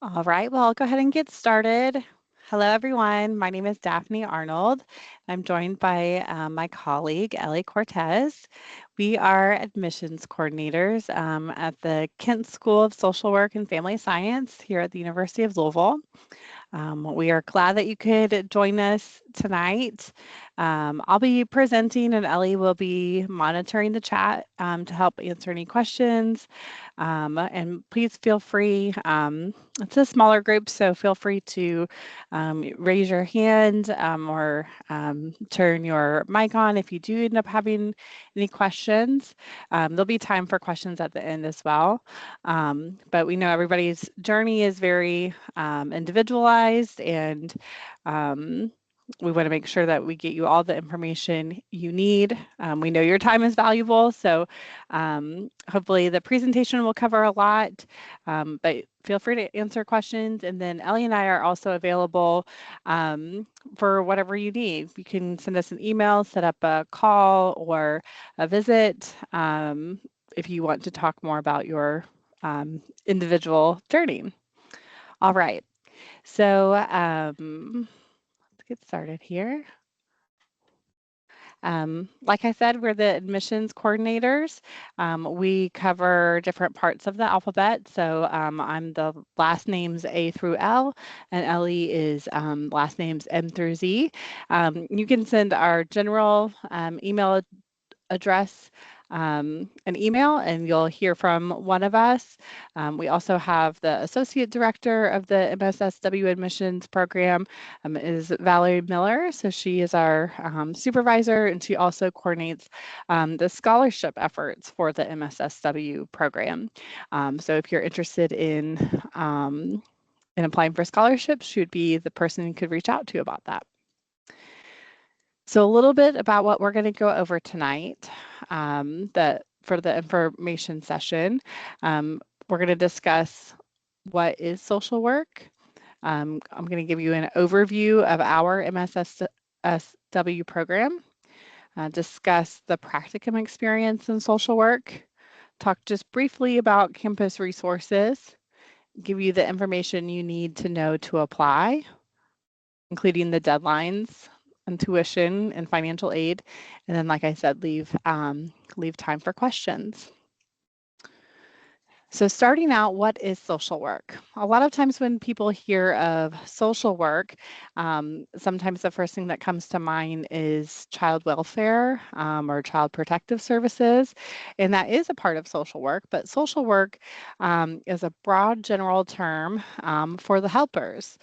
All right, well, I'll go ahead and get started. Hello, everyone. My name is Daphne Arnold. I'm joined by my colleague, Ellie Cortez. We are admissions coordinators at the Kent School of Social Work and Family Science here at the University of Louisville. We are glad that you could join us tonight. I'll be presenting and Ellie will be monitoring the chat to help answer any questions. And please feel free, it's a smaller group, so feel free to raise your hand or turn your mic on if you do end up having any questions. There'll be time for questions at the end as well. But we know everybody's journey is very individualized, and we want to make sure that we get you all the information you need. We know your time is valuable, so hopefully the presentation will cover a lot, but feel free to answer questions. And then Ellie and I are also available for whatever you need. You can send us an email, set up a call or a visit if you want to talk more about your individual journey. All right, so let's get started here. Like I said, we're the admissions coordinators. We cover different parts of the alphabet. So I'm the last names A through L, and Ellie is last names M through Z. You can send our general email address an email and you'll hear from one of us. We also have the associate director of the MSSW admissions program is Valerie Miller. So she is our supervisor, and she also coordinates the scholarship efforts for the MSSW program. So if you're interested in applying for scholarships, she would be the person you could reach out to about that. So a little bit about what we're going to go over tonight for the information session. We're going to discuss what is social work. I'm going to give you an overview of our MSSW program, discuss the practicum experience in social work, talk just briefly about campus resources, give you the information you need to know to apply, including the deadlines and tuition and financial aid. And then, like I said, leave time for questions. So starting out, what is social work? A lot of times when people hear of social work, sometimes the first thing that comes to mind is child welfare or child protective services, and that is a part of social work, but social work is a broad general term for the helpers,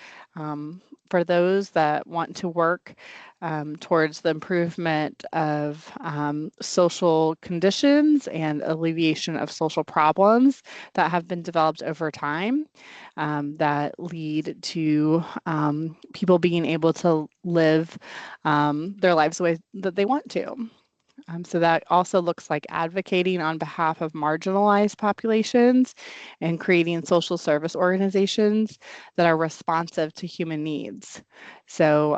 for those that want to work towards the improvement of social conditions and alleviation of social problems that have been developed over time that lead to people being able to live their lives the way that they want to. So that also looks like advocating on behalf of marginalized populations and creating social service organizations that are responsive to human needs. So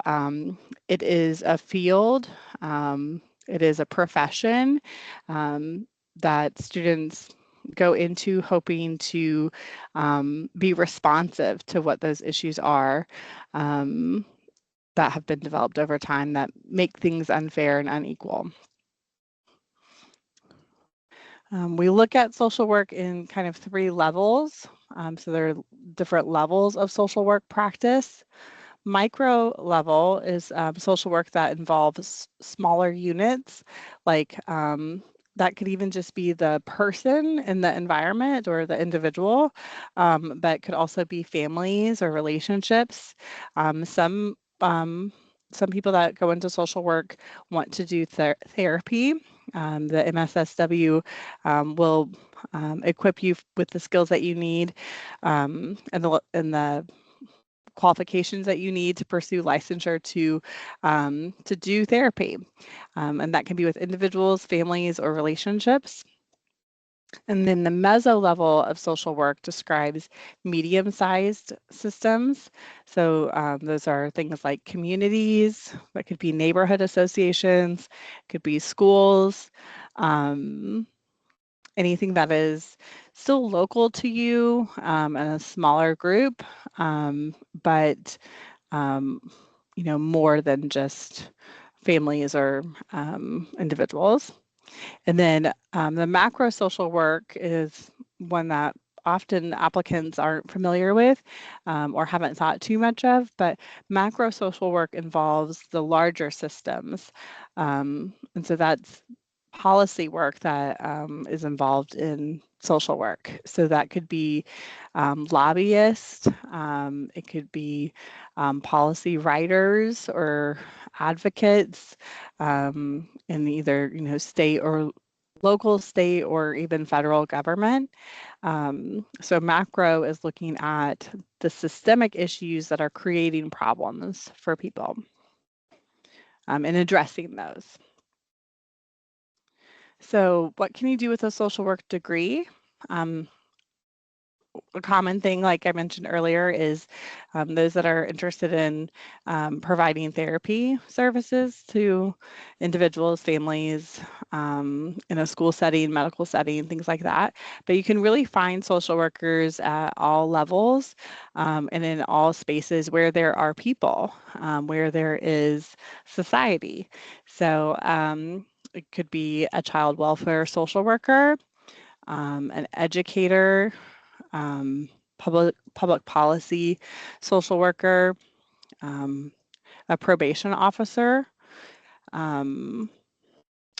it is a field, it is a profession that students go into hoping to be responsive to what those issues are that have been developed over time that make things unfair and unequal. We look at social work in kind of 3 levels. So there are different levels of social work practice. Micro level is social work that involves smaller units, like that could even just be the person in the environment or the individual, but could also be families or relationships. Some people that go into social work want to do therapy. The MSSW will equip you with the skills that you need and the qualifications that you need to pursue licensure to do therapy. And that can be with individuals, families, or relationships. And then the meso level of social work describes medium-sized systems. So those are things like communities, that could be neighborhood associations, could be schools, anything that is still local to you in a smaller group, but um, more than just families or individuals. And then the macro social work is one that often applicants aren't familiar with or haven't thought too much of, but macro social work involves the larger systems. And so that's policy work that is involved in social work. So that could be lobbyists, it could be policy writers or advocates in either state or local, state, or even federal government. So macro is looking at the systemic issues that are creating problems for people and addressing those. So what can you do with a social work degree? A common thing, like I mentioned earlier, is those that are interested in providing therapy services to individuals, families, in a school setting, medical setting, things like that. But you can really find social workers at all levels and in all spaces where there are people, where there is society. So it could be a child welfare social worker, an educator, public policy social worker, a probation officer, um,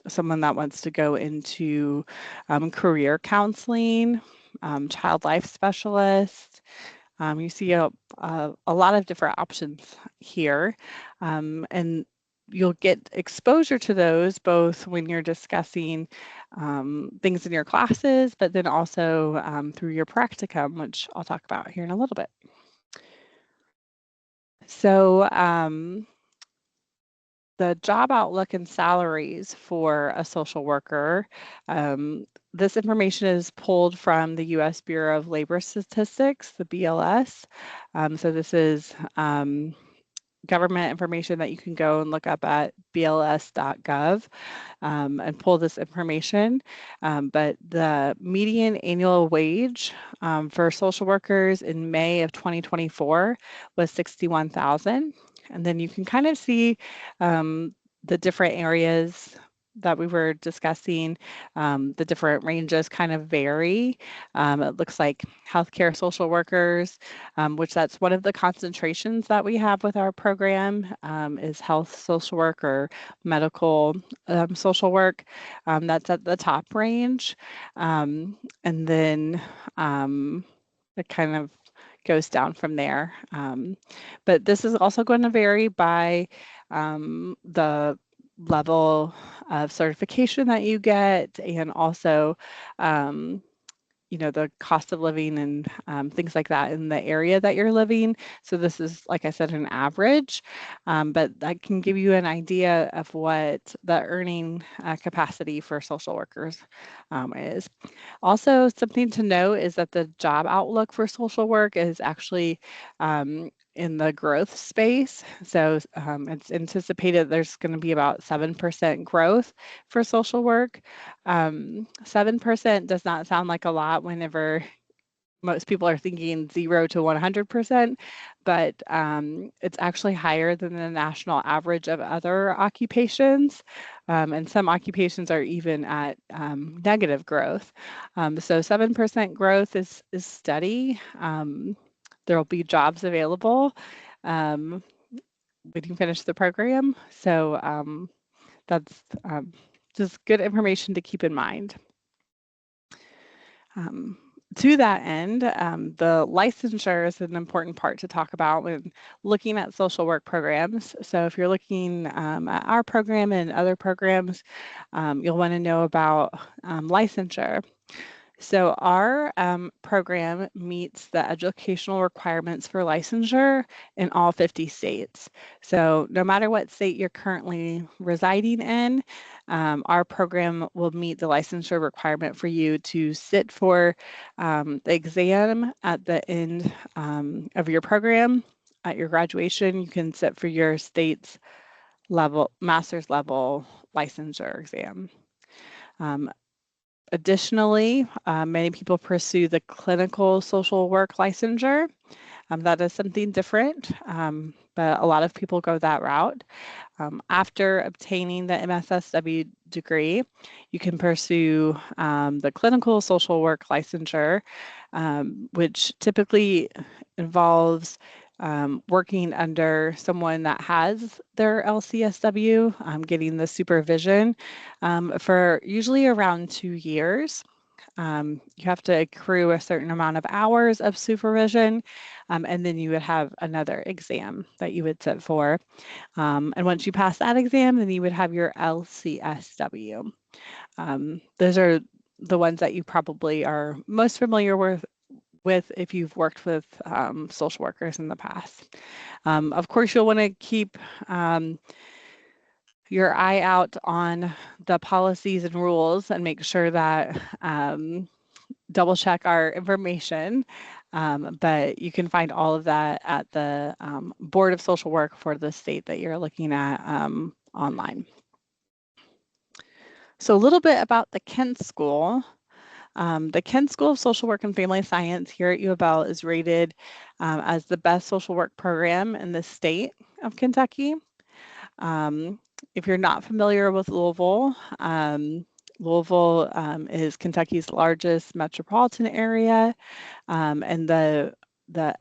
someone that wants to go into career counseling, child life specialist. You see a lot of different options here, and you'll get exposure to those both when you're discussing things in your classes, but then also through your practicum, which I'll talk about here in a little bit. So the job outlook and salaries for a social worker, this information is pulled from the U.S. Bureau of Labor Statistics, the BLS. So this is government information that you can go and look up at bls.gov and pull this information. But the median annual wage for social workers in May of 2024 was $61,000. And then you can kind of see the different areas that we were discussing, the different ranges kind of vary. It looks like healthcare social workers, which that's one of the concentrations that we have with our program, is health social work or medical social work. That's at the top range. And then it kind of goes down from there. But this is also going to vary by the level of certification that you get, and also the cost of living and things like that in the area that you're living. So this is, like I said, an average, but that can give you an idea of what the earning capacity for social workers is. Also, something to note is that the job outlook for social work is actually in the growth space. So it's anticipated there's going to be about 7% growth for social work. 7% does not sound like a lot whenever most people are thinking 0 to 100%, but it's actually higher than the national average of other occupations. And some occupations are even at negative growth. So 7% growth is steady. There will be jobs available when you finish the program. So that's just good information to keep in mind. To that end, the licensure is an important part to talk about when looking at social work programs. So if you're looking at our program and other programs, you'll want to know about licensure. So our program meets the educational requirements for licensure in all 50 states. So no matter what state you're currently residing in, our program will meet the licensure requirement for you to sit for the exam at the end of your program. At your graduation, you can sit for your state's level, master's level licensure exam. Additionally, many people pursue the clinical social work licensure. That is something different, but a lot of people go that route. After obtaining the MSSW degree, you can pursue the clinical social work licensure, which typically involves working under someone that has their LCSW, getting the supervision for usually around 2 years. You have to accrue a certain amount of hours of supervision, and then you would have another exam that you would sit for. And once you pass that exam, then you would have your LCSW. Those are the ones that you probably are most familiar with if you've worked with social workers in the past. Of course, you'll want to keep your eye out on the policies and rules and make sure that double check our information. But you can find all of that at the Board of Social Work for the state that you're looking at online. So a little bit about the Kent School. The Kent School of Social Work and Family Science here at U of L is rated as the best social work program in the state of Kentucky. If you're not familiar with Louisville, Louisville is Kentucky's largest metropolitan area, and the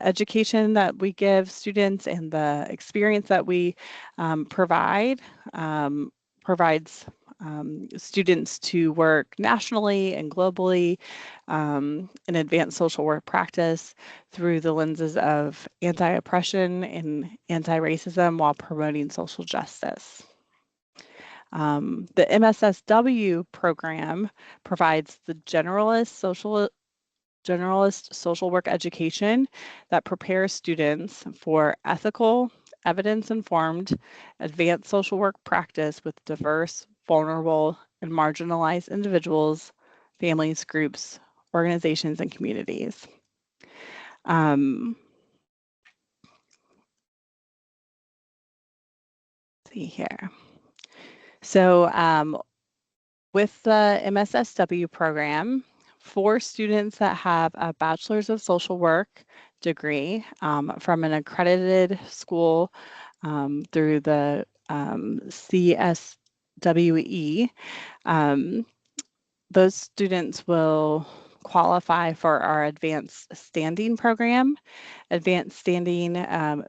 education that we give students and the experience that we provide provides students to work nationally and globally in advanced social work practice through the lenses of anti-oppression and anti-racism while promoting social justice. The MSSW program provides the generalist social work education that prepares students for ethical, evidence-informed, advanced social work practice with diverse, vulnerable, and marginalized individuals, families, groups, organizations, and communities. See here. So with the MSSW program, for students that have a Bachelor's of Social Work degree from an accredited school through the CSWE, those students will qualify for our advanced standing program. Advanced standing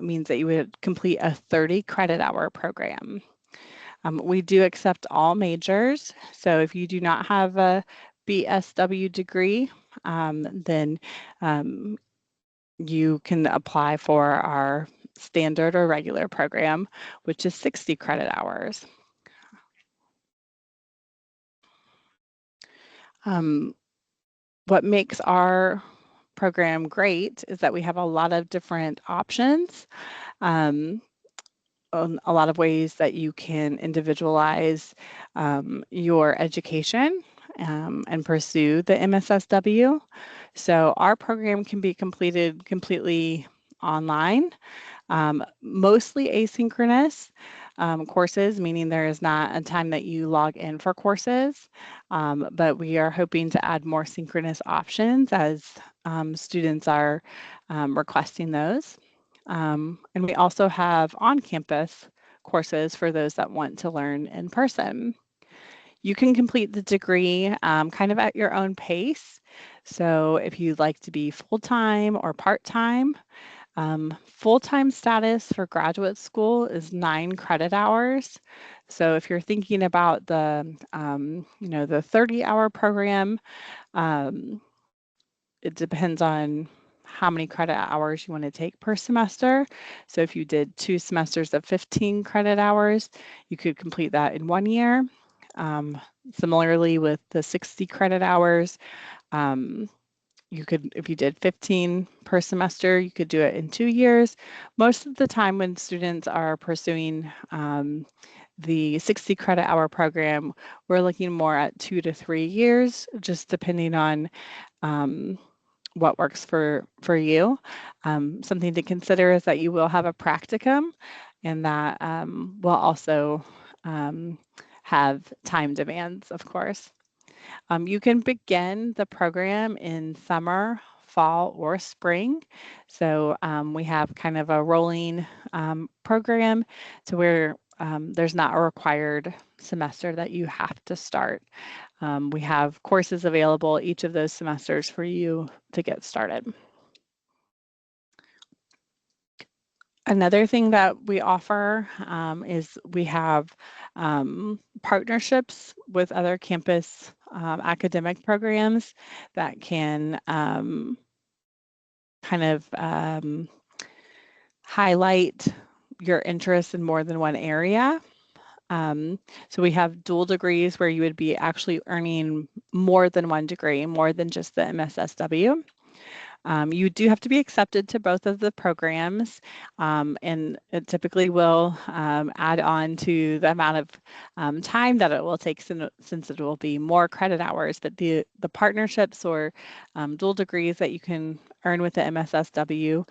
means that you would complete a 30 credit hour program. We do accept all majors, so if you do not have a BSW degree, then you can apply for our standard or regular program, which is 60 credit hours. What makes our program great is that we have a lot of different options. A lot of ways that you can individualize your education and pursue the MSSW. So our program can be completed completely online, mostly asynchronous courses, meaning there is not a time that you log in for courses, but we are hoping to add more synchronous options as students are requesting those. And we also have on-campus courses for those that want to learn in person. You can complete the degree kind of at your own pace. So if you'd like to be full-time or part-time, full-time status for graduate school is 9 credit hours. So if you're thinking about the 30-hour program, it depends on how many credit hours you want to take per semester. So if you did 2 semesters of 15 credit hours, you could complete that in 1 year. Similarly with the 60 credit hours, you could, if you did 15 per semester, you could do it in 2 years. Most of the time when students are pursuing the 60 credit hour program, we're looking more at 2 to 3 years, just depending on what works for you. Something to consider is that you will have a practicum, and that will also have time demands, of course. You can begin the program in summer, fall, or spring. So we have kind of a rolling program to where there's not a required semester that you have to start. We have courses available each of those semesters for you to get started. Another thing that we offer is we have partnerships with other campus academic programs that can kind of highlight your interest in more than one area. So we have dual degrees where you would be actually earning more than one degree, more than just the MSSW. You do have to be accepted to both of the programs, and it typically will add on to the amount of time that it will take since it will be more credit hours. But the partnerships or dual degrees that you can earn with the MSSW,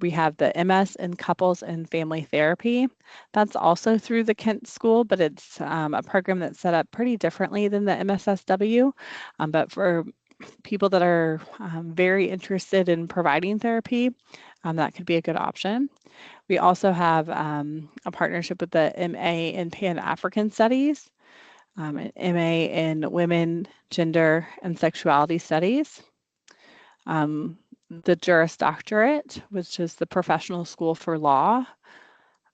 we have the MS in Couples and Family Therapy. That's also through the Kent School, but it's a program that's set up pretty differently than the MSSW. But for people that are very interested in providing therapy, that could be a good option. We also have a partnership with the MA in Pan-African Studies, an MA in Women, Gender, and Sexuality Studies, the Juris Doctorate, which is the professional school for law,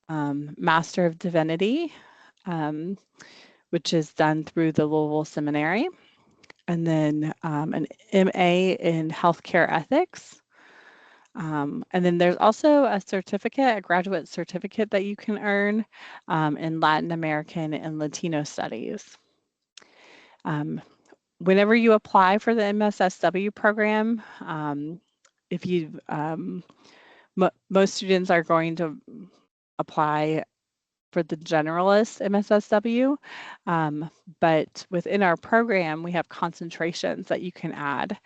Master of Divinity, which is done through the Louisville Seminary, and then an MA in healthcare ethics. And then there's also a certificate, a graduate certificate that you can earn in Latin American and Latino studies. Whenever you apply for the MSSW program, if you, most students are going to apply for the generalist MSSW, but within our program, we have concentrations that you can add.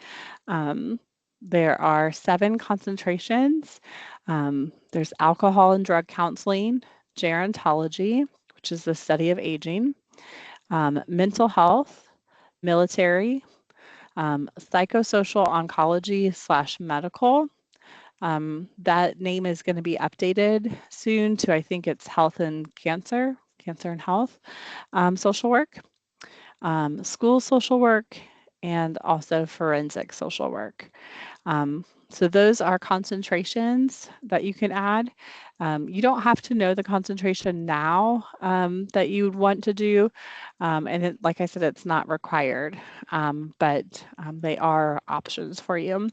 There are 7 concentrations. There's alcohol and drug counseling, gerontology, which is the study of aging, mental health, military, psychosocial oncology / medical. That name is going to be updated soon to, I think it's health and cancer and health, social work, school social work, and also forensic social work. So those are concentrations that you can add. You don't have to know the concentration now that you would want to do. And like I said, it's not required, but they are options for you.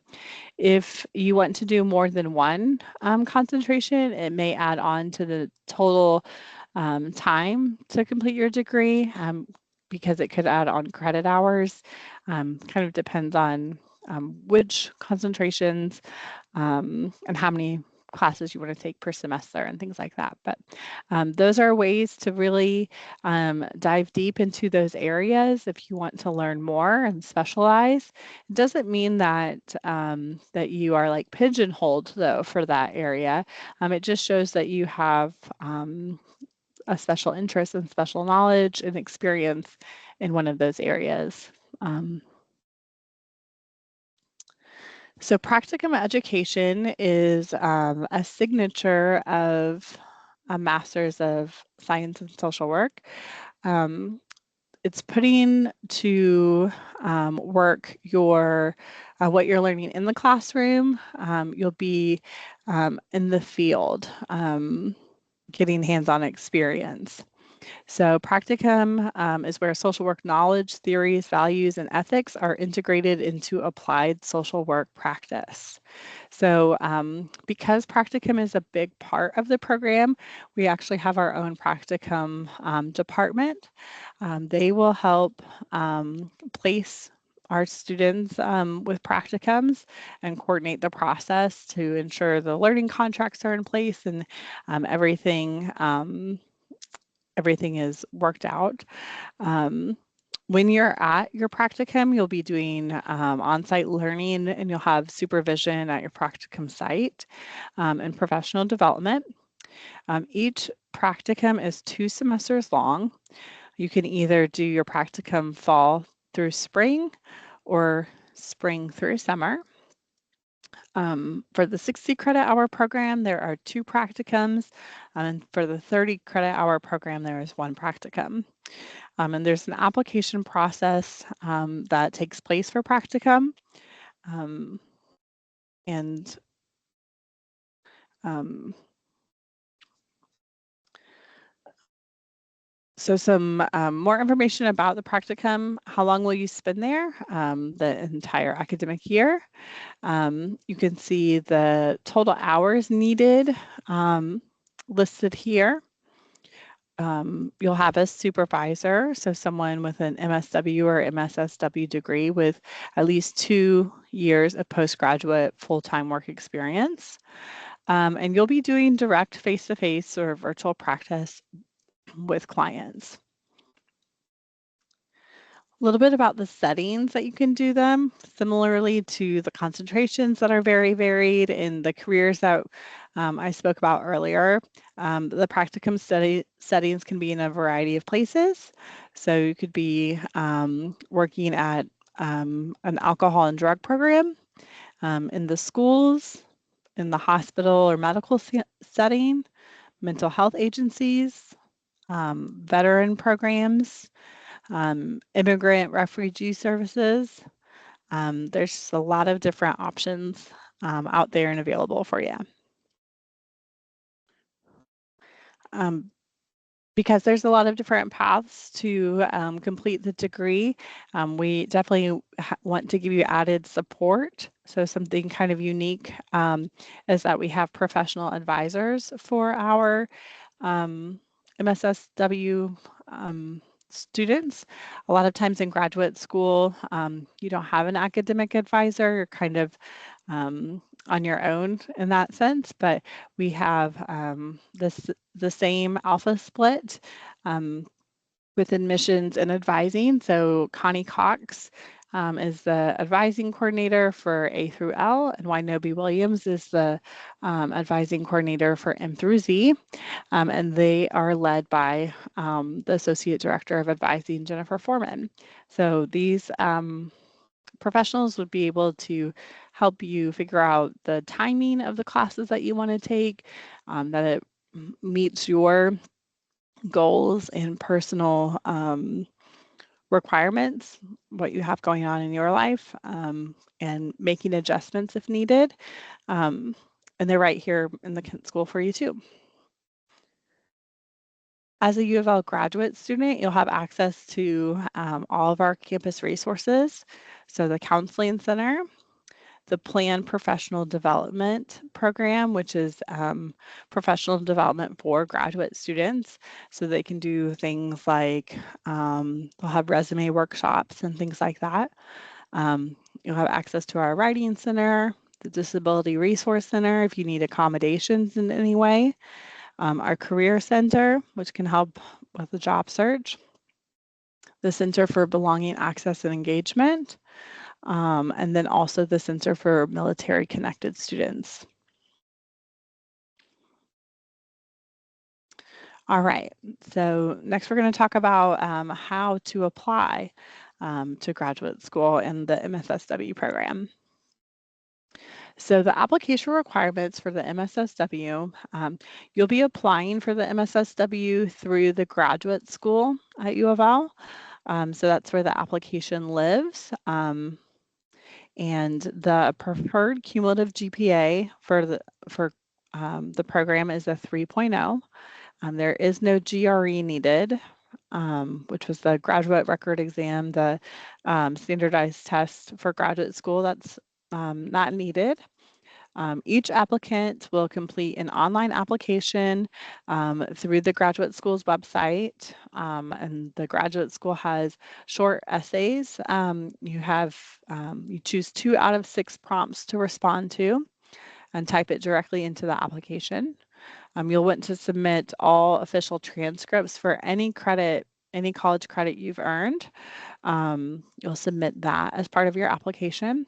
If you want to do more than one concentration, it may add on to the total time to complete your degree because it could add on credit hours. Kind of depends on which concentrations and how many classes you want to take per semester and things like that. But those are ways to really dive deep into those areas if you want to learn more and specialize. It doesn't mean that that you are like pigeonholed though for that area. It just shows that you have a special interest and special knowledge and experience in one of those areas. So practicum education is a signature of a Master's of Science and Social Work. It's putting to work your what you're learning in the classroom. You'll be in the field, getting hands-on experience. So practicum is where social work knowledge, theories, values, and ethics are integrated into applied social work practice. So because practicum is a big part of the program, we actually have our own practicum department. They will help place our students with practicums and coordinate the process to ensure the learning contracts are in place and everything is worked out. When you're at your practicum, you'll be doing on-site learning and you'll have supervision at your practicum site and professional development. Each practicum is 2 semesters long. You can either do your practicum fall through spring or spring through summer. For the 60 credit hour program, there are 2 practicums, and for the 30 credit hour program, there is 1 practicum. And there's an application process that takes place for practicum. Um, and So some more information about the practicum. How long will you spend there? The entire academic year. You can see the total hours needed listed here. You'll have a supervisor, so someone with an MSW or MSSW degree with at least 2 years of postgraduate full-time work experience. And you'll be doing direct face-to-face or virtual practice with clients. A little bit about the settings that you can do them, similarly to the concentrations that are very varied in the careers that I spoke about earlier. The practicum settings can be in a variety of places. So you could be working at an alcohol and drug program, in the schools, in the hospital or medical setting, mental health agencies, veteran programs, immigrant refugee services. There's just a lot of different options out there and available for you. Because there's a lot of different paths to complete the degree, we definitely want to give you added support. So something kind of unique is that we have professional advisors for our MSSW students. A lot of times in graduate school, you don't have an academic advisor. You're kind of on your own in that sense, but we have the same alpha split with admissions and advising. So Connie Cox is the advising coordinator for A through L, and Wynobe Williams is the advising coordinator for M through Z. And they are led by the Associate Director of Advising, Jennifer Foreman. So these professionals would be able to help you figure out the timing of the classes that you want to take, that it meets your goals and personal requirements, what you have going on in your life, and making adjustments if needed. And they're right here in the Kent School for you too. As a U of L graduate student, you'll have access to all of our campus resources. So the Counseling Center, the Planned Professional Development Program, which is professional development for graduate students. So they can do things like they'll have resume workshops and things like that. You'll have access to our Writing Center, the Disability Resource Center if you need accommodations in any way, our Career Center, which can help with the job search, the Center for Belonging, Access, and Engagement, and then also the Center for Military Connected Students. All right, so next we're going to talk about how to apply to graduate school in the MSSW program. So the application requirements for the MSSW, you'll be applying for the MSSW through the graduate school at U of L. So that's where the application lives. And the preferred cumulative GPA for the program is a 3.0. There is no GRE needed, which was the graduate record exam, the standardized test for graduate school. That's not needed. Each applicant will complete an online application through the graduate school's website, and the graduate school has short essays. You choose 2 out of 6 prompts to respond to and type it directly into the application. You'll want to submit all official transcripts for any college credit you've earned. You'll submit that as part of your application.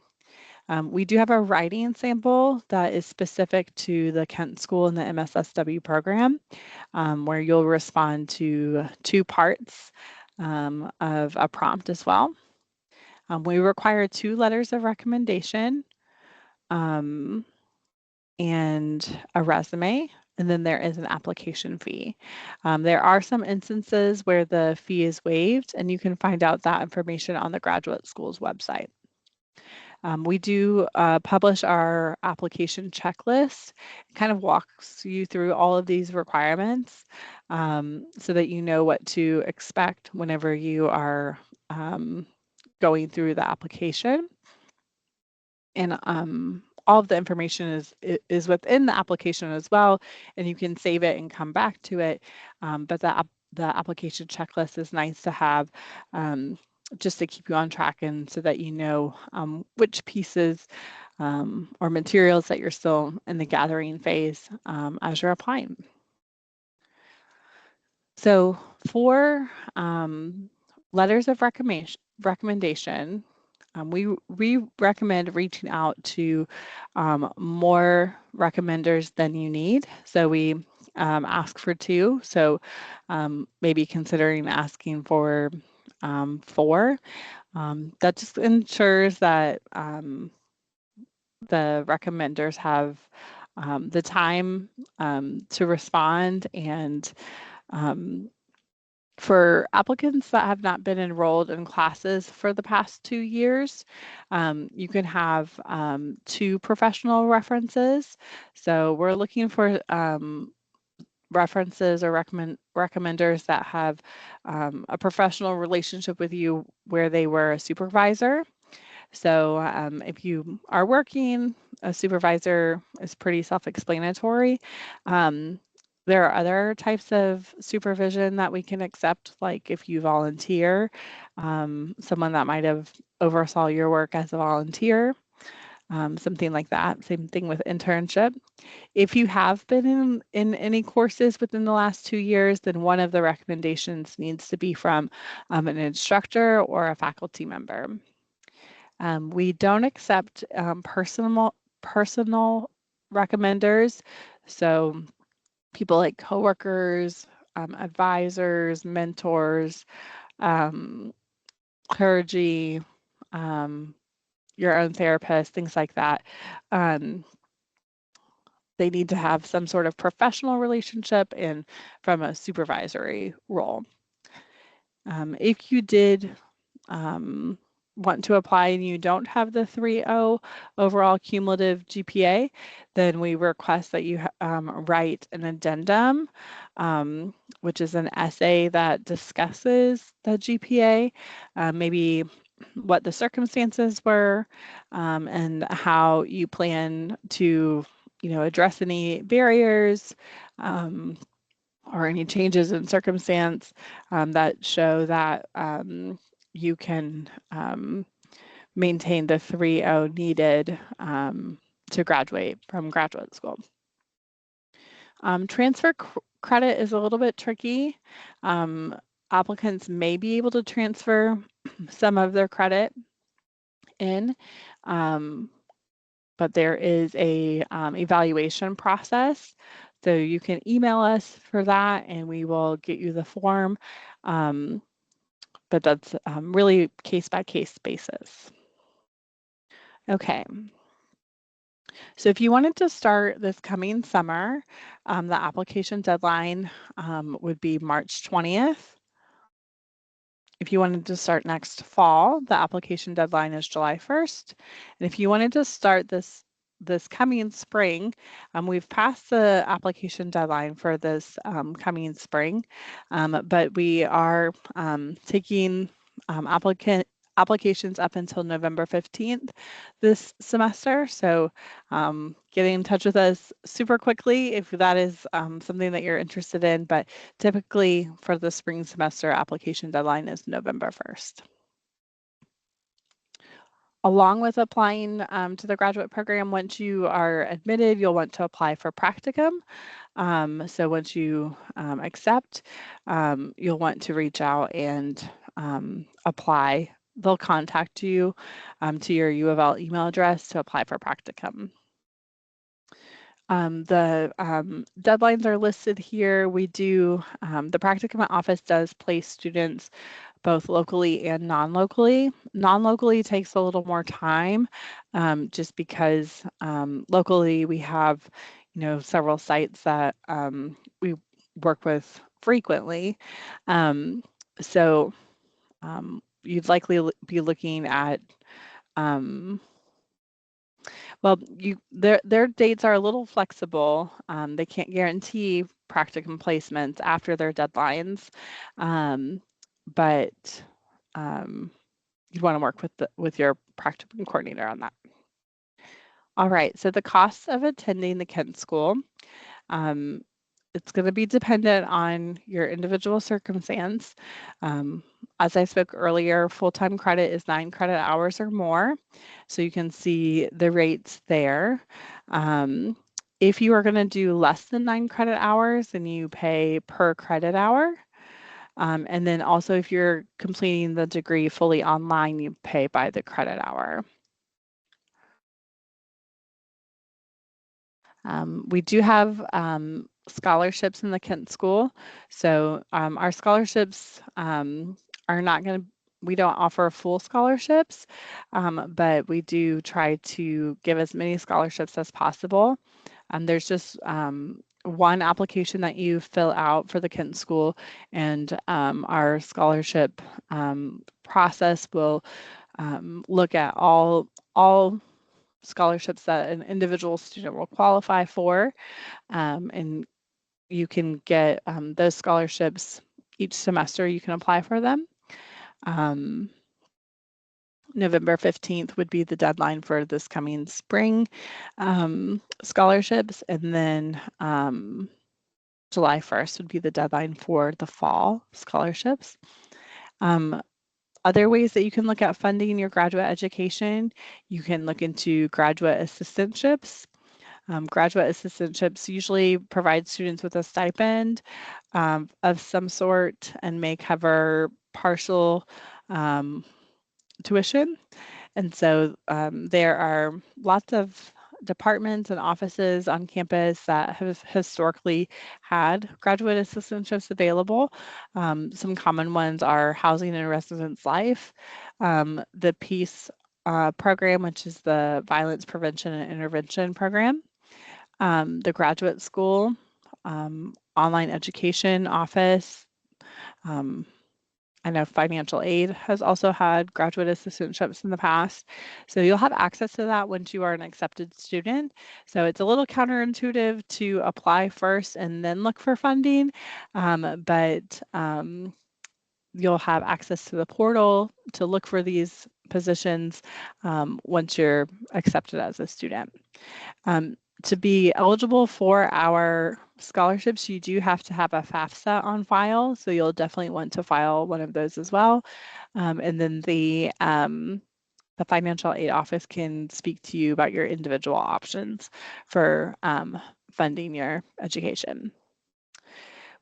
We do have a writing sample that is specific to the Kent School and the MSSW program, where you'll respond to 2 parts of a prompt as well. We require 2 letters of recommendation, um, and a resume, and then there is an application fee. There are some instances where the fee is waived, and you can find out that information on the graduate school's website. We do publish our application checklist. It kind of walks you through all of these requirements so that you know what to expect whenever you are going through the application. And all of the information is within the application as well, and you can save it and come back to it. But the application checklist is nice to have just to keep you on track and so that you know which pieces or materials that you're still in the gathering phase as you're applying. So for letters of recommendation, we recommend reaching out to more recommenders than you need. So we ask for 2. So maybe considering asking for 4. That just ensures that the recommenders have the time to respond, and for applicants that have not been enrolled in classes for the past 2 years, you can have 2 professional references. So we're looking for references or recommenders that have a professional relationship with you where they were a supervisor. So if you are working, a supervisor is pretty self-explanatory. There are other types of supervision that we can accept, like if you volunteer, someone that might have oversaw your work as a volunteer, something like that. Same thing with internship. If you have been in any courses within the last 2 years, then one of the recommendations needs to be from an instructor or a faculty member. We don't accept personal recommenders, so people like coworkers, advisors, mentors, um, clergy, your own therapist, things like that. They need to have some sort of professional relationship and from a supervisory role. If you did want to apply and you don't have the 3.0 overall cumulative GPA, then we request that you write an addendum, which is an essay that discusses the GPA, maybe what the circumstances were, and how you plan to, address any barriers, or any changes in circumstance that show that you can maintain the 3.0 needed to graduate from graduate school. Transfer credit is a little bit tricky. Applicants may be able to transfer some of their credit in, but there is a evaluation process. So you can email us for that and we will get you the form. But that's really case-by-case basis. Okay. So if you wanted to start this coming summer, the application deadline would be March 20th. If you wanted to start next fall, the application deadline is July 1st. And if you wanted to start this coming spring, we've passed the application deadline for this coming spring, but we are taking applications up until November 15th this semester. So get in touch with us super quickly if that is something that you're interested in. But typically for the spring semester, application deadline is November 1st. Along with applying to the graduate program, once you are admitted, you'll want to apply for practicum. So once you accept, you'll want to reach out and apply. They'll contact you to your U of L email address to apply for practicum. The deadlines are listed here. We do, the practicum office does place students both locally and non-locally. Non-locally takes a little more time, just because locally we have, several sites that we work with frequently. Um, so you'd likely be looking at um, well, their dates are a little flexible. They can't guarantee practicum placements after their deadlines, um, but um, you'd want to work with your practicum coordinator on that. All right, so the costs of attending the Kent School. Um, it's going to be dependent on your individual circumstance. Um, as I spoke earlier, full-time credit is 9 credit hours or more, so you can see the rates there. If you are going to do less than 9 credit hours, then you pay per credit hour. And then also if you're completing the degree fully online, you pay by the credit hour. We do have scholarships in the Kent School. So our scholarships are not going to, we don't offer full scholarships, but we do try to give as many scholarships as possible. There's just one application that you fill out for the Kent School, and our scholarship process will look at all scholarships that an individual student will qualify for, and you can get those scholarships each semester. You can apply for them. November 15th would be the deadline for this coming spring scholarships, and then July 1st would be the deadline for the fall scholarships. Other ways that you can look at funding your graduate education, you can look into graduate assistantships. Graduate assistantships usually provide students with a stipend of some sort and may cover partial tuition. And so there are lots of departments and offices on campus that have historically had graduate assistantships available. Some common ones are Housing and Residence Life, the PEACE program, which is the Violence Prevention and Intervention program, the Graduate School, Online Education Office. I know financial aid has also had graduate assistantships in the past. So you'll have access to that once you are an accepted student. So it's a little counterintuitive to apply first and then look for funding, but you'll have access to the portal to look for these positions once you're accepted as a student. To be eligible for our scholarships, you do have to have a FAFSA on file, so you'll definitely want to file one of those as well. And then the financial aid office can speak to you about your individual options for funding your education.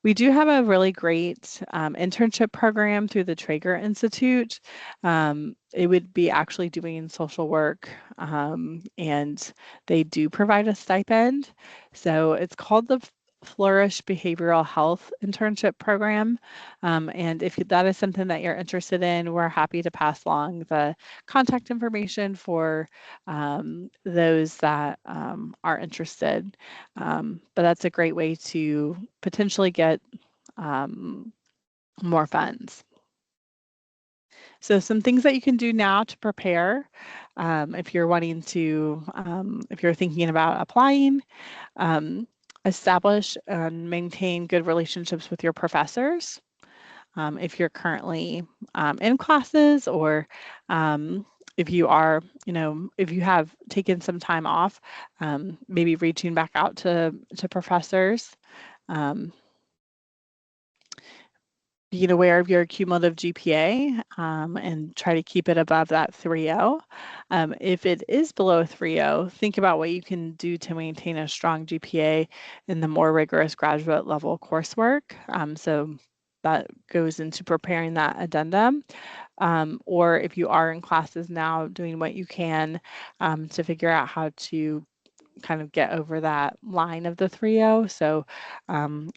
We do have a really great internship program through the Traeger Institute. It would be actually doing social work, and they do provide a stipend. So it's called the Flourish Behavioral Health Internship Program. And if that is something that you're interested in, we're happy to pass along the contact information for those that are interested. But that's a great way to potentially get more funds. So some things that you can do now to prepare if you're wanting to, if you're thinking about applying, establish and maintain good relationships with your professors. If you're currently in classes, or if you are, if you have taken some time off, maybe reaching back out to professors. Being aware of your cumulative GPA and try to keep it above that 3.0. If it is below 3.0, think about what you can do to maintain a strong GPA in the more rigorous graduate level coursework. So that goes into preparing that addendum. Or if you are in classes now, doing what you can to figure out how to kind of get over that line of the 3.0. So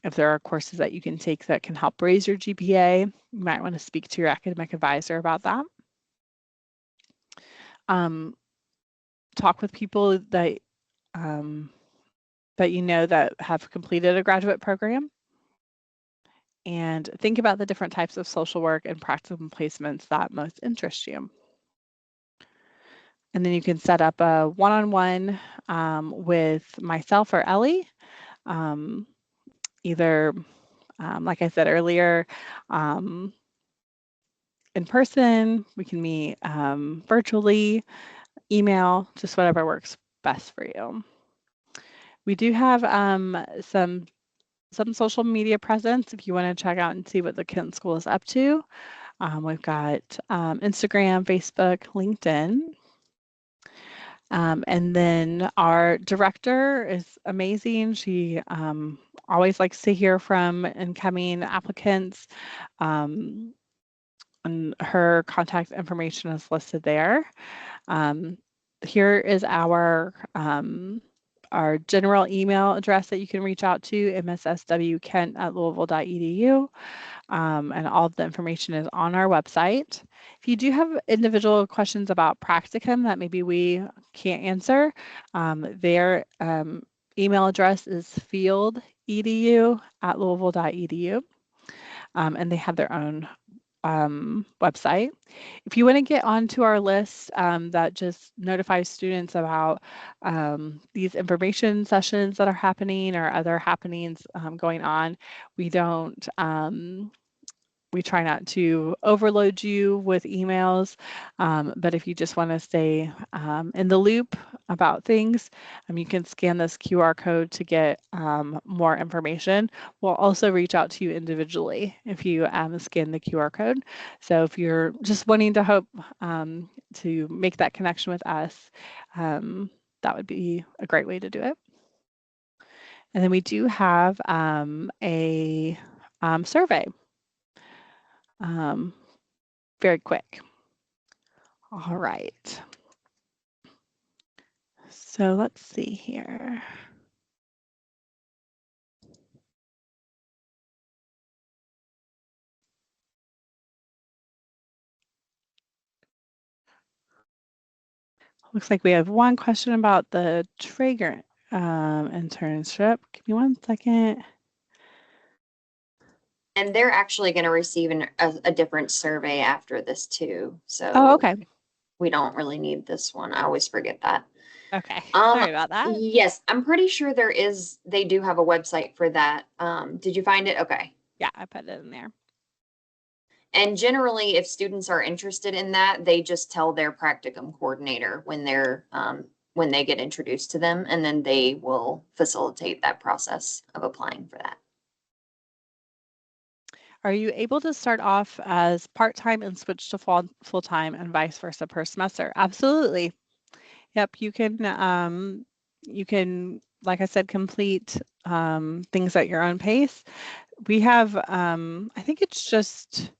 if there are courses that you can take that can help raise your GPA, you might want to speak to your academic advisor about that. Talk with people that that you know that have completed a graduate program, and think about the different types of social work and practicum placements that most interest you. And then you can set up a one-on-one with myself or Ellie, either, like I said earlier, in person, we can meet virtually, email, just whatever works best for you. We do have some social media presence if you want to check out and see what the Kent School is up to. We've got Instagram, Facebook, LinkedIn. And then our director is amazing. She always likes to hear from incoming applicants. And her contact information is listed there. Here is our general email address that you can reach out to, msswkent@louisville.edu. And all of the information is on our website. If you do have individual questions about practicum that maybe we can't answer, their email address is fieldedu@louisville.edu. And they have their own website. If you want to get onto our list that just notifies students about these information sessions that are happening or other happenings going on, we don't we try not to overload you with emails, but if you just want to stay in the loop about things, you can scan this QR code to get more information. We'll also reach out to you individually if you scan the QR code. So if you're just wanting to hope to make that connection with us, that would be a great way to do it. And then we do have a survey. Very quick. All right. So let's see here. Looks like we have one question about the Traeger internship. Give me 1 second. And they're actually going to receive a different survey after this too. So okay. We don't really need this one. I always forget that. Okay. Sorry about that. Yes, I'm pretty sure they do have a website for that. Did you find it? Okay. Yeah, I put it in there. And generally, if students are interested in that, they just tell their practicum coordinator when they get introduced to them, and then they will facilitate that process of applying for that. Are you able to start off as part-time and switch to full-time and vice versa per semester? Absolutely. Yep, you can, like I said, complete things at your own pace. We have, I think it's just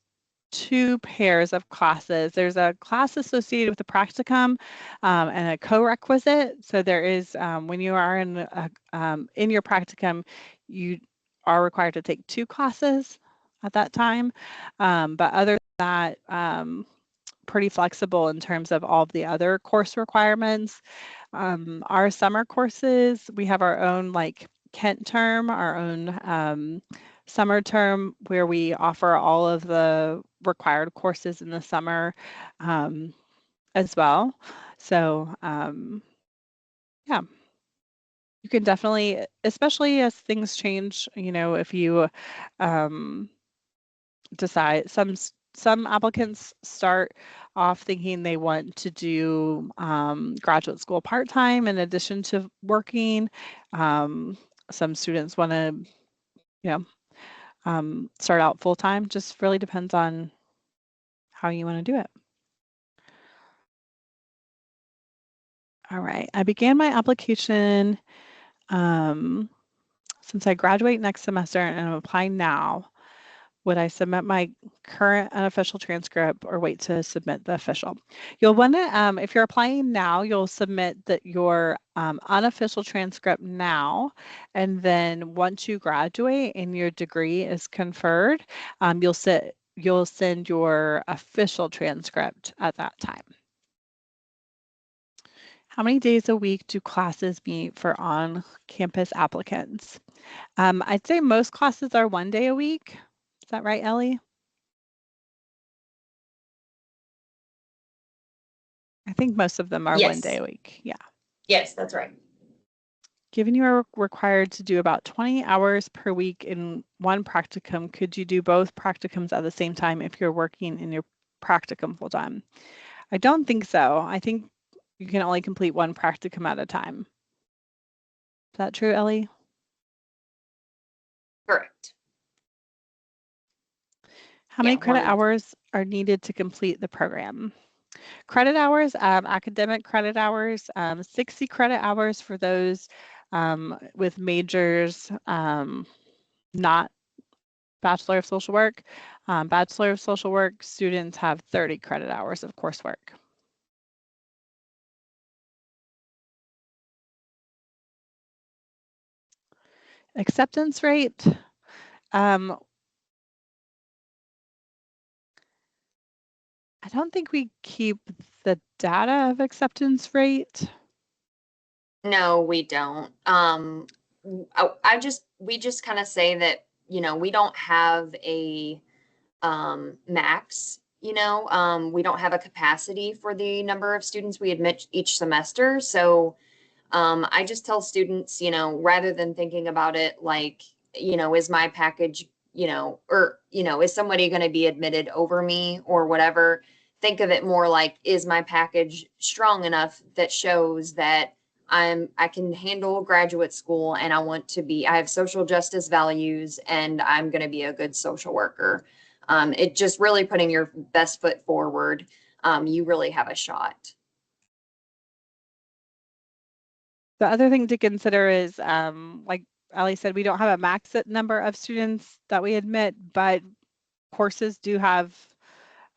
2 pairs of classes. There's a class associated with the practicum and a co-requisite. So there is, when you are in your practicum, you are required to take 2 classes at that time. But other than that, pretty flexible in terms of all of the other course requirements. Our summer courses, we have our own like Kent term, our own summer term where we offer all of the required courses in the summer as well. So yeah, you can definitely, especially as things change, if you decide, some applicants start off thinking they want to do graduate school part-time in addition to working. Some students want to, start out full-time. Just really depends on how you want to do it. All right, I began my application since I graduate next semester and I'm applying now. Would I submit my current unofficial transcript or wait to submit the official? You'll want to, if you're applying now, you'll submit your unofficial transcript now, and then once you graduate and your degree is conferred, you'll send your official transcript at that time. How many days a week do classes meet for on-campus applicants? I'd say most classes are 1 day a week. Is that right, Ellie? I think most of them are 1 day Yes. a week. Yeah. Yes, that's right. Given you are required to do about 20 hours per week in one practicum, could you do both practicums at the same time if you're working in your practicum full time? I don't think so. I think you can only complete one practicum at a time. Is that true, Ellie? Correct. How many credit hours are needed to complete the program? Credit hours, academic credit hours, 60 credit hours for those with majors, not Bachelor of Social Work. Bachelor of Social Work students have 30 credit hours of coursework. Acceptance rate. I don't think we keep the data of acceptance rate. No, we don't. We just kind of say that, we don't have a max, we don't have a capacity for the number of students we admit each semester. So I just tell students, rather than thinking about it like, is my package, or, is somebody going to be admitted over me or whatever? Think of it more like, is my package strong enough that shows that I can handle graduate school and I have social justice values and I'm going to be a good social worker. It just really putting your best foot forward. You really have a shot. The other thing to consider is, like Ali said, we don't have a max number of students that we admit, but courses do have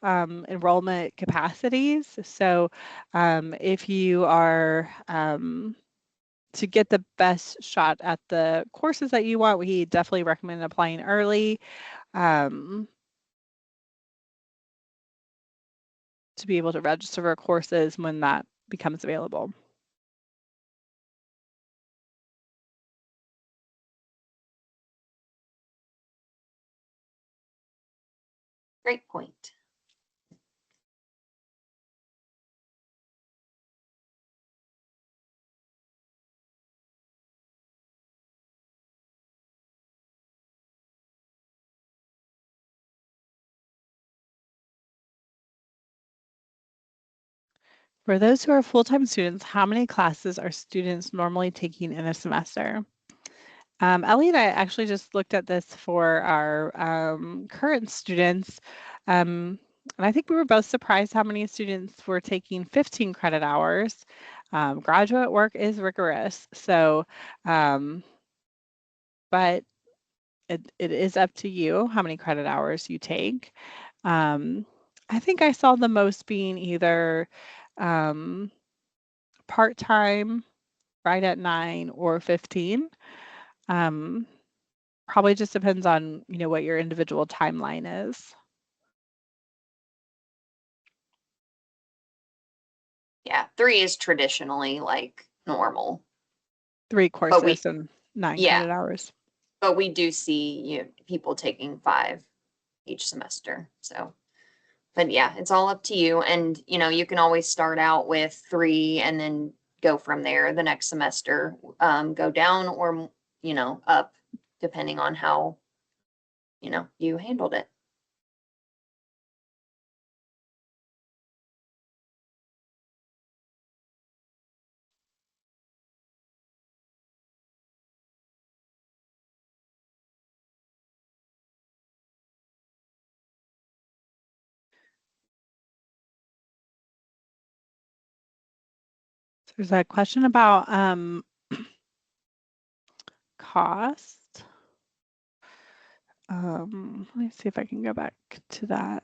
enrollment capacities. So if you are to get the best shot at the courses that you want, we definitely recommend applying early to be able to register for courses when that becomes available. Great point. For those who are full-time students, how many classes are students normally taking in a semester? Ellie and I actually just looked at this for our current students, and I think we were both surprised how many students were taking 15 credit hours. Graduate work is rigorous, so, but it is up to you how many credit hours you take. I think I saw the most being either part-time, right at 9 or 15. Probably just depends on, what your individual timeline is. Yeah, 3 is traditionally like normal. 3 But we courses and 9 yeah, credit hours. but we do see, people taking 5 each semester. So, but yeah, it's all up to you. And, you can always start out with 3 and then go from there the next semester, go down or, up, depending on how, you handled it. So there's a question about cost. Let me see if I can go back to that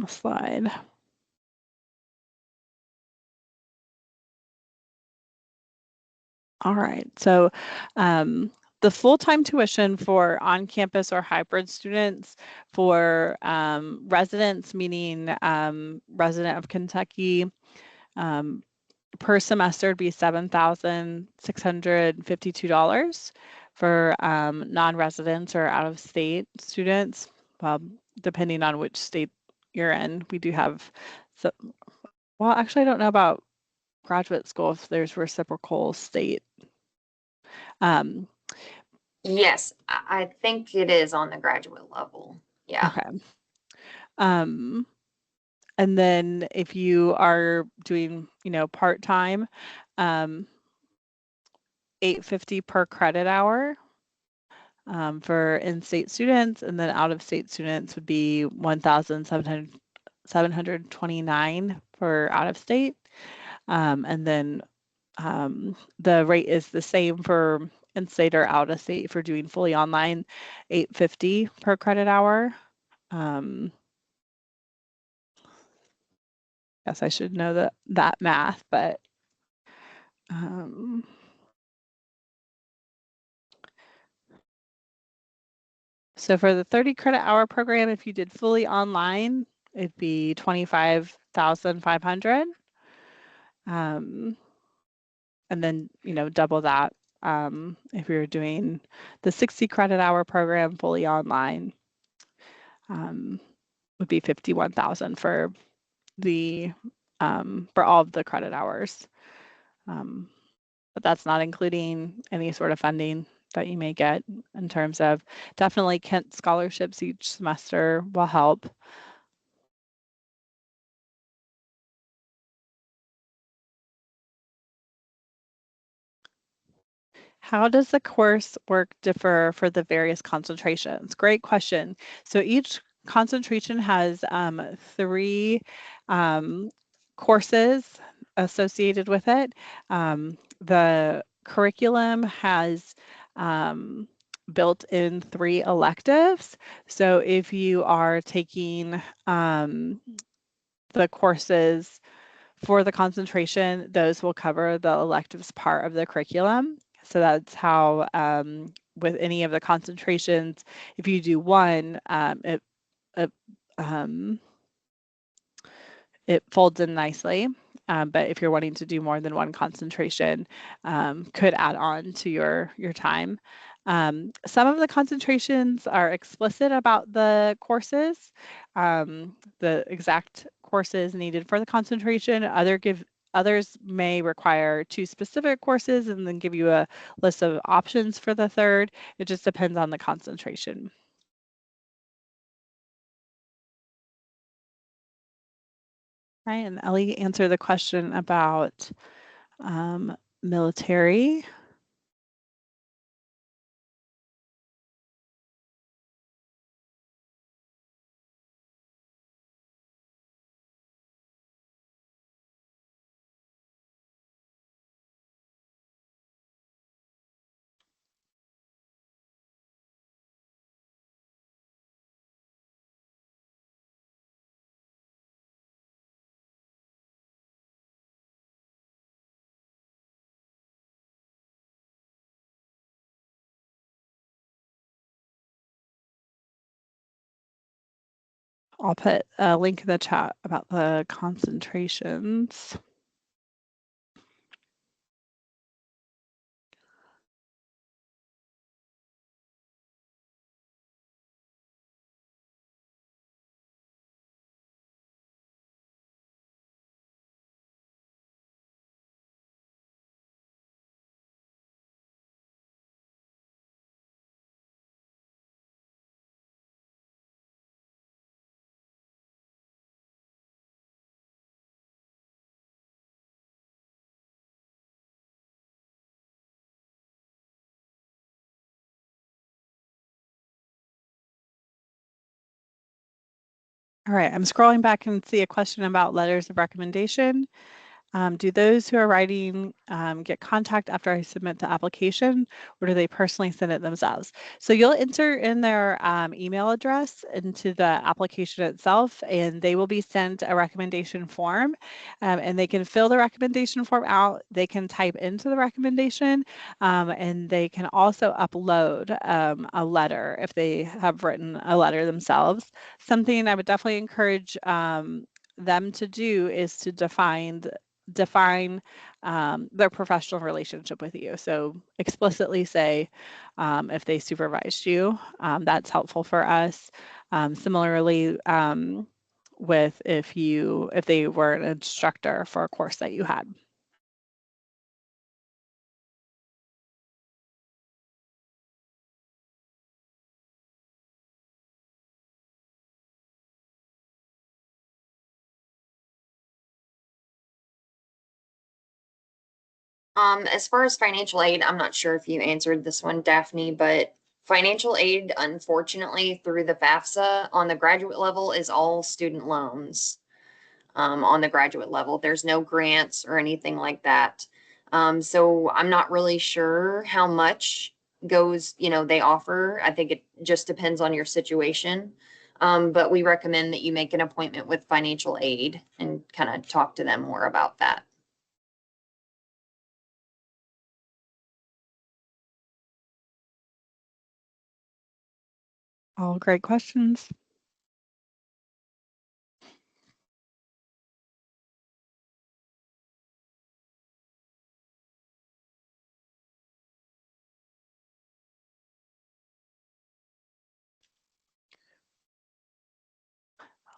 slide. All right, so the full-time tuition for on-campus or hybrid students for residents, meaning resident of Kentucky, per semester would be $7,652. For non-residents or out-of-state students, depending on which state you're in, we do have, well, actually, I don't know about graduate school if there's reciprocal state. Um, Yes, I think it is on the graduate level. Yeah. okay. And then if you are doing, part-time, $850 per credit hour for in-state students, and then out-of-state students would be $1,729 for out-of-state. And then the rate is the same for in-state or out-of-state for doing fully online, $850 per credit hour. Guess I should know that math, but so for the 30 credit hour program, if you did fully online, it'd be 25,500. And then, double that if you're doing the 60 credit hour program fully online, would be 51,000 for all of the credit hours. But that's not including any sort of funding that you may get in terms of definitely Kent scholarships each semester will help. How does the coursework differ for the various concentrations? Great question. So each concentration has 3 courses associated with it. The curriculum has built in 3 electives. So if you are taking the courses for the concentration, those will cover the electives part of the curriculum. So that's how with any of the concentrations, if you do one, it it folds in nicely. But if you're wanting to do more than one concentration, could add on to your time. Some of the concentrations are explicit about the courses, the exact courses needed for the concentration. Others may require 2 specific courses and then give you a list of options for the third. It just depends on the concentration. Right, and Ellie answered the question about military. I'll put a link in the chat about the concentrations. All right, I'm scrolling back and see a question about letters of recommendation. Do those who are writing get contact after I submit the application, or do they personally send it themselves? So you'll enter in their email address into the application itself, and they will be sent a recommendation form, and they can fill the recommendation form out. They can type into the recommendation, and they can also upload a letter if they have written a letter themselves. Something I would definitely encourage them to do is to define their professional relationship with you. So explicitly say if they supervised you, that's helpful for us. Similarly, with if they were an instructor for a course that you had. As far as financial aid, I'm not sure if you answered this one, Daphne, but financial aid, unfortunately, through the FAFSA on the graduate level is all student loans. On the graduate level, there's no grants or anything like that. So I'm not really sure how much goes, they offer. I think it just depends on your situation. But we recommend that you make an appointment with financial aid and kind of talk to them more about that. All great questions.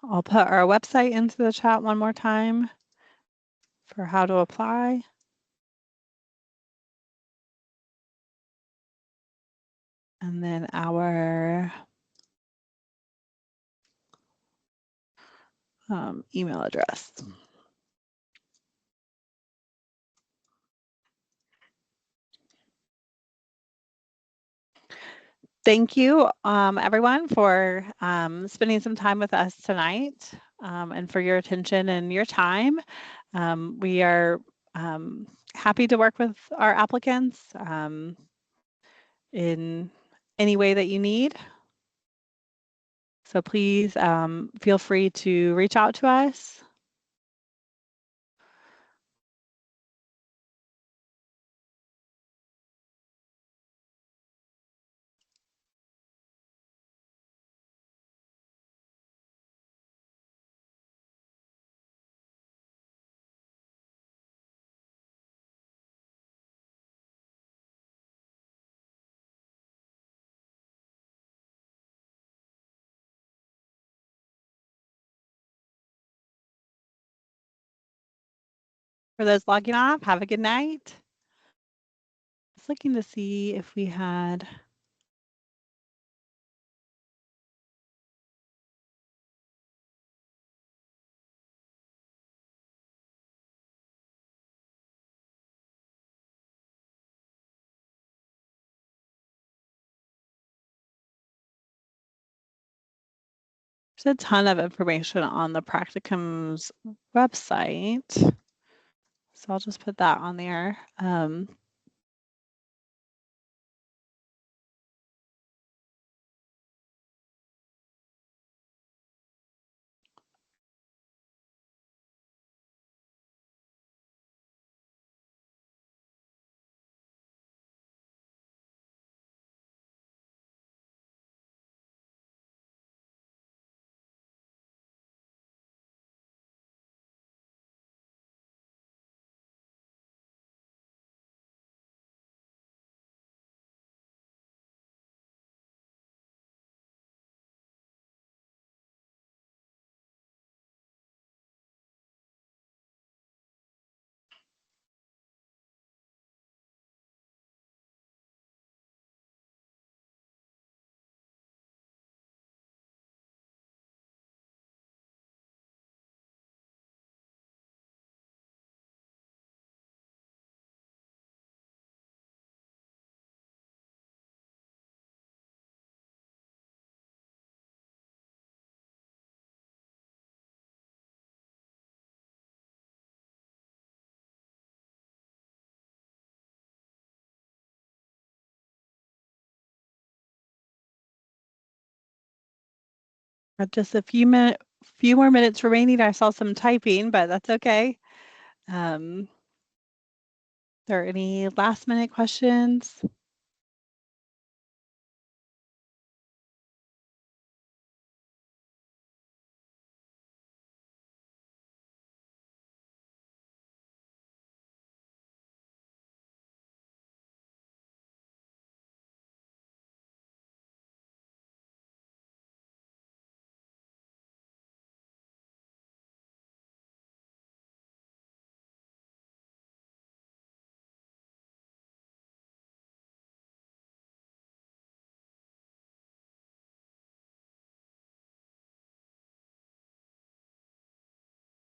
I'll put our website into the chat one more time for how to apply. And then our email address. Thank you, everyone, for spending some time with us tonight and for your attention and your time. We are happy to work with our applicants in any way that you need. So please feel free to reach out to us. For those logging off, have a good night. I was looking to see if we had there's a ton of information on the practicum's website. So I'll just put that on there. Just a few more minutes remaining. I saw some typing, but that's okay. There any last minute questions?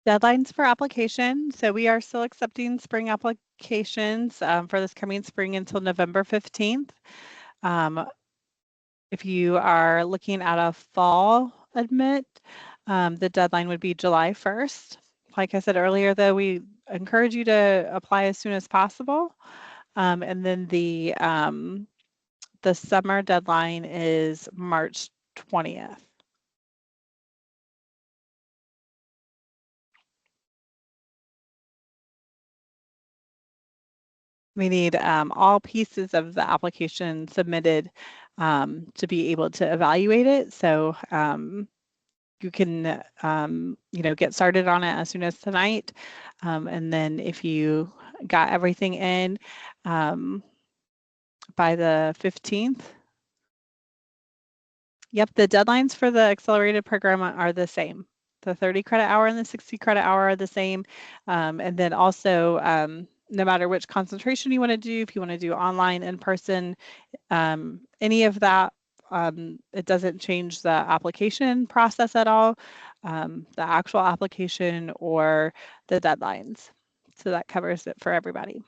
Deadlines for application. So we are still accepting spring applications for this coming spring until November 15th. If you are looking at a fall admit, the deadline would be July 1st. Like I said earlier, though, we encourage you to apply as soon as possible. And then the summer deadline is March 20th. We need all pieces of the application submitted to be able to evaluate it. So you can, get started on it as soon as tonight. And then if you got everything in by the 15th, yep, the deadlines for the accelerated program are the same. The 30 credit hour and the 60 credit hour are the same. And then also, no matter which concentration you want to do, if you want to do online, in person, any of that, it doesn't change the application process at all, the actual application or the deadlines. So that covers it for everybody.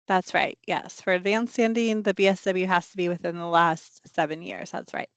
That's right. Yes. For advanced standing, the BSW has to be within the last 7 years. That's right.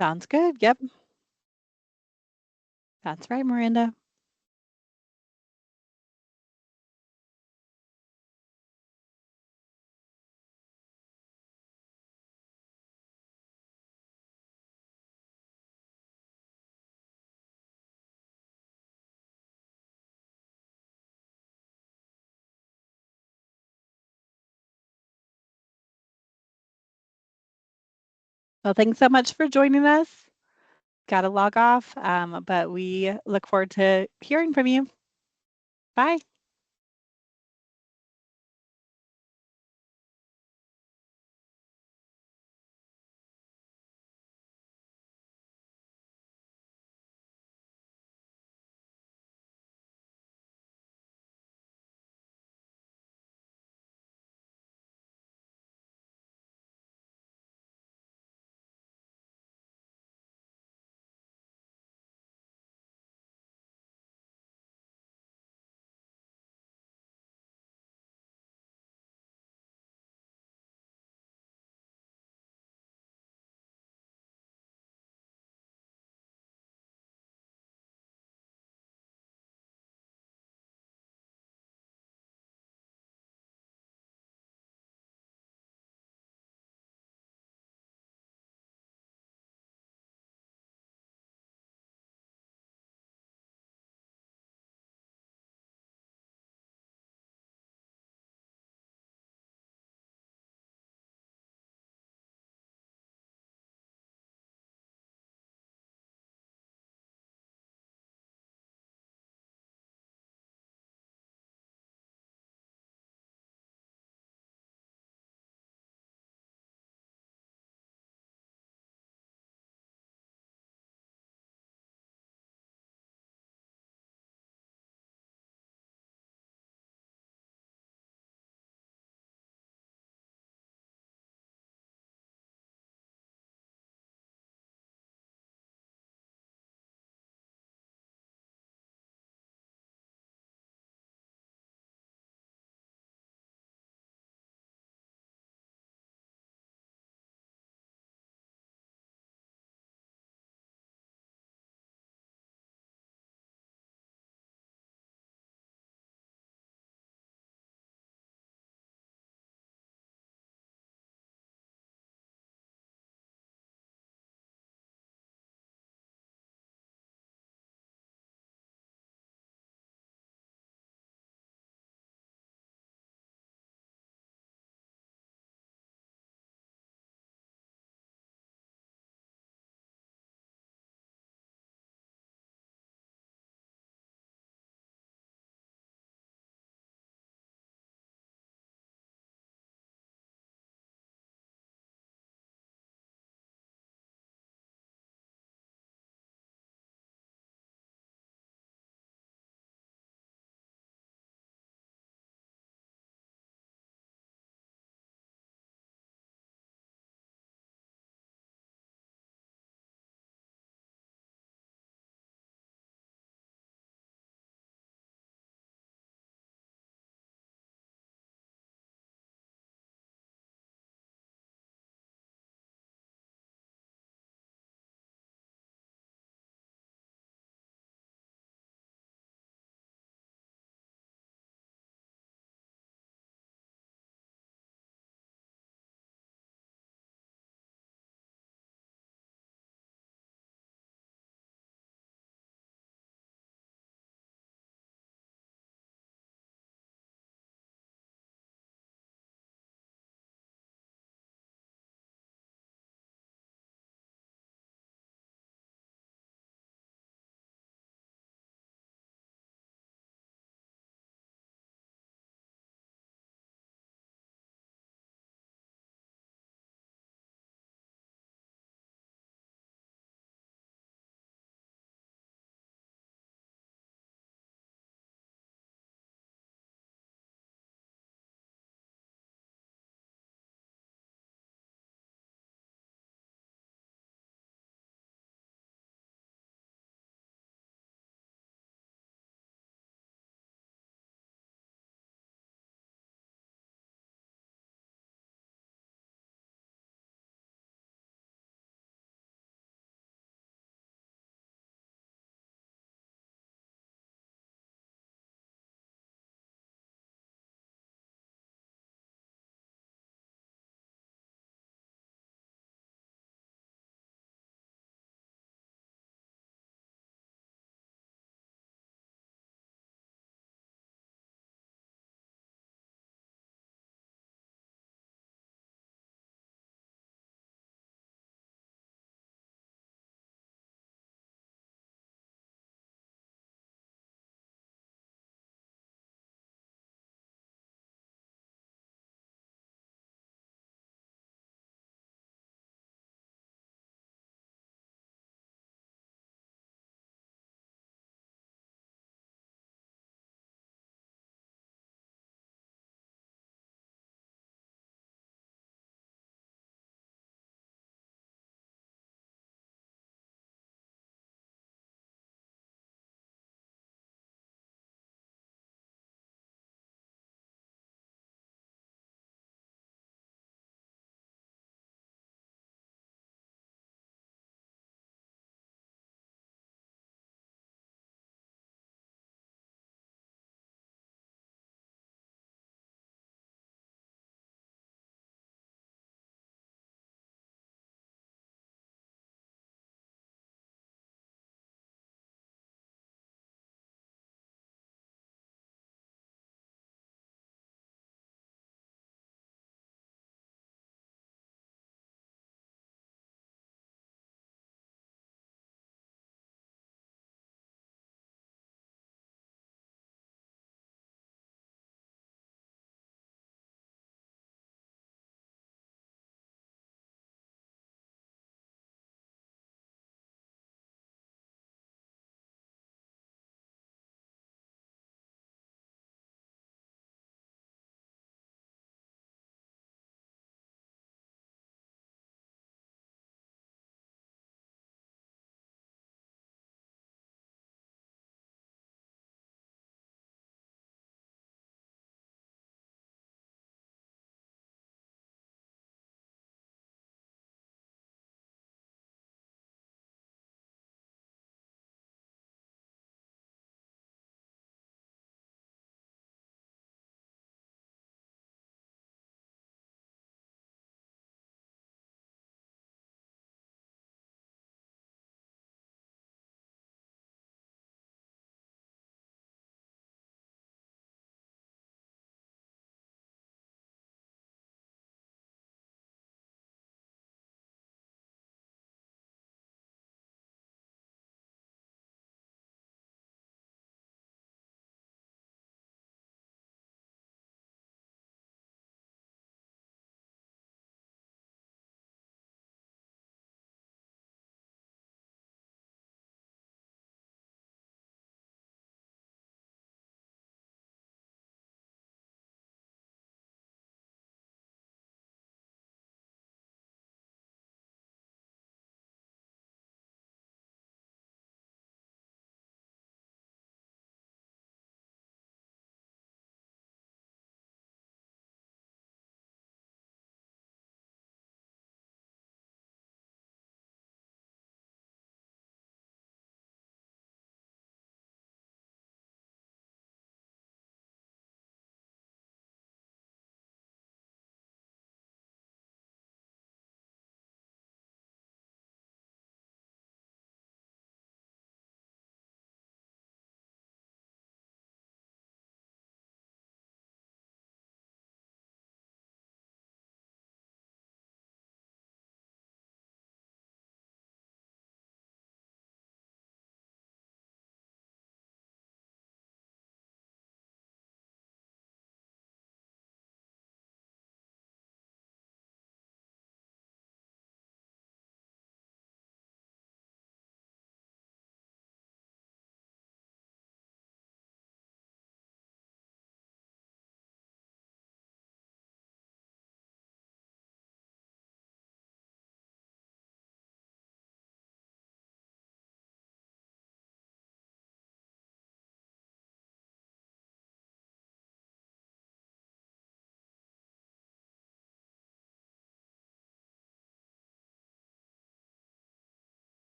Sounds good. Yep. That's right, Miranda. Well, thanks so much for joining us. Got to log off, but we look forward to hearing from you. Bye.